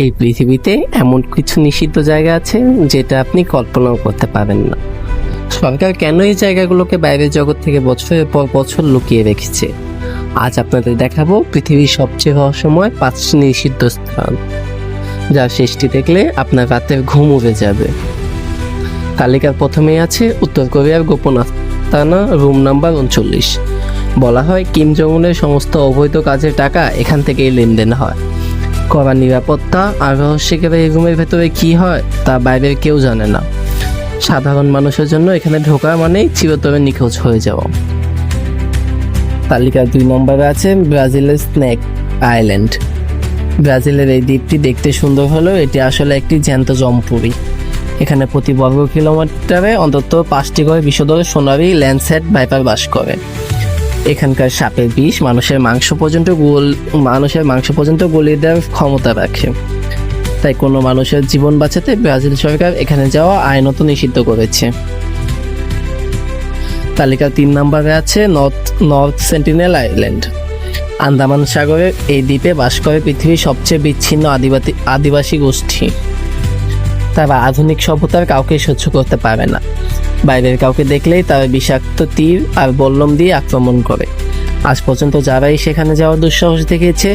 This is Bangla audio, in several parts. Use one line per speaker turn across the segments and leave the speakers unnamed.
এই পৃথিবীতে এমন কিছু নিষিদ্ধ জায়গা আছে যেটা আপনি কল্পনাও করতে পারেন না। সরকার কেন এই জায়গাগুলোকে বাইরের জগৎ থেকে বছরের পর বছর লুকিয়ে রেখেছে, আজ আপনাদের দেখাবো পৃথিবীর সবচেয়ে রহস্যময় 5টি নিষিদ্ধ স্থান, যার শেষটি দেখলে আপনার রাতের ঘুম উড়ে যাবে। তালিকার প্রথমেই আছে উত্তর কোরিয়ার গোপন আস্তানা রুম নাম্বার 39। বলা হয় কিম জং উনের সমস্ত অবৈধ কাজের টাকা এখান থেকেই লেনদেন হয়। কড়া নিরাপত্তা আর রহস্যের এই রুমের ভেতরে কি হয় তা বাইরের কেউ জানে না। সাধারণ মানুষের জন্য এখানে ঢোকা মানেই চিরতরে নিখোঁজ হয়ে যাওয়া। তালিকার 2 নম্বরে আছে ব্রাজিলের স্নেক আইল্যান্ড। ব্রাজিলের এই দ্বীপটি দেখতে সুন্দর হলেও এটি আসলে একটি জ্যান্ত জমপুরি। এখানে প্রতি বর্গ কিলোমিটারে অন্তত 5টি করে বিষধর সোনালী ল্যান্ডসেট ভাইপার বাস করে। এখানকার সাপের বিষ মানুষের মাংস পর্যন্ত গলিয়ে দেওয়ার ক্ষমতা রাখে। তাই কোনো মানুষের জীবন বাঁচাতে ব্রাজিল সরকার এখানে যাওয়া আইনত নিষিদ্ধ করেছে। তালিকার 3 নম্বরে আছে নর্থ সেন্টিনেল আইল্যান্ড। আন্দামান সাগরের এই দ্বীপে বাস করে পৃথিবীর সবচেয়ে বিচ্ছিন্ন আদিবাসী গোষ্ঠী। তারা আধুনিক সভ্যতার কাউকে সহ্য করতে পারে না। বাইরের কাউকে দেখলেই তারা বিষাক্ত তীর আর বল্লম দিয়ে আক্রমণ করে। আজ পর্যন্ত যারাই সেখানে যাওয়ার দুঃসাহস দেখিয়েছে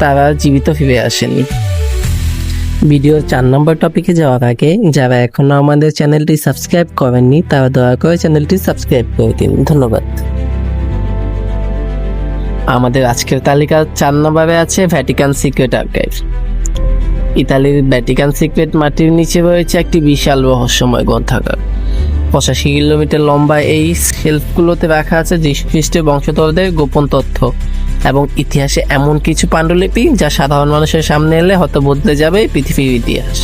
তারা জীবিত ফিরে আসেনি। ভিডিওর 4 নম্বর টপিকে যাওয়ার আগে যারা এখনো আমাদের চ্যানেলটি সাবস্ক্রাইব করেননি তারা দয়া করে চ্যানেলটি সাবস্ক্রাইব করে দিন। ধন্যবাদ। আমাদের আজকের তালিকার 4 নম্বরে আছে ভ্যাটিকান সিক্রেট আর্কাইভ। ইতালির ভ্যাটিকান সিক্রেট মাটির নিচে রয়েছে একটি বিশাল রহস্যময় গ্রন্থাগার। 85 কিলোমিটার লম্বা এই শেলফগুলোতে রাখা আছে যীশু খ্রিস্টের বংশধরদের গোপন তথ্য এবং ইতিহাসে এমন কিছু পাণ্ডুলিপি যা সাধারণ মানুষের সামনে এলে হয়তো বদলে যাবে পৃথিবীর ইতিহাস।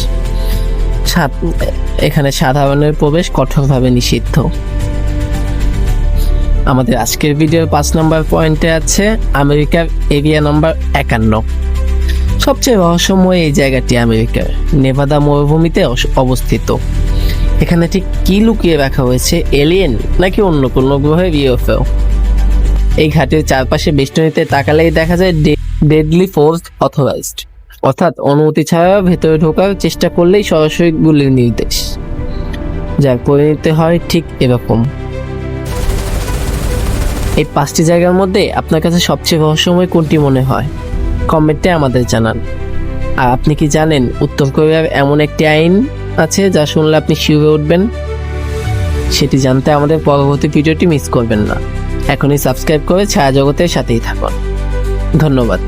এখানে সাধারণের প্রবেশ কঠোরভাবে নিষিদ্ধ। আমাদের আজকের ভিডিওর 5 নম্বর পয়েন্টে আছে আমেরিকার এরিয়া নাম্বার 51। সবচেয়ে রহস্যময় এই জায়গাটি আমেরিকার নেভাদা মরুভূমিতে অবস্থিত। এখানে ঠিক কি লুকিয়ে রাখা হয়েছে, এলিয়েন নাকি অন্য কোনো গ্রহের ইউএফও? এই ঘাটের চারপাশে বেষ্টনীতে তাকালেই দেখা যায় ডেডলি ফোর্স অথরাইজড, অর্থাৎ অনুমতি ছাড়া ভেতরে ঢোকার চেষ্টা করলেই সরাসরি গুলির নির্দেশ, যার পরিণতি হয় ঠিক এরকম। এই 5টি জায়গার মধ্যে আপনার কাছে সবচেয়ে রহস্যময় কোনটি মনে হয় কমেন্টে আমাদের জানান। আর আপনি কি জানেন উত্তর কোরিয়ার এমন একটি আইন আছে যা শুনলে আপনি শিউরে উঠবেন? সেটি জানতে আমাদের পরবর্তী ভিডিওটি মিস করবেন না। এখনই সাবস্ক্রাইব করে ছায়া জগতের সাথেই থাকুন। ধন্যবাদ।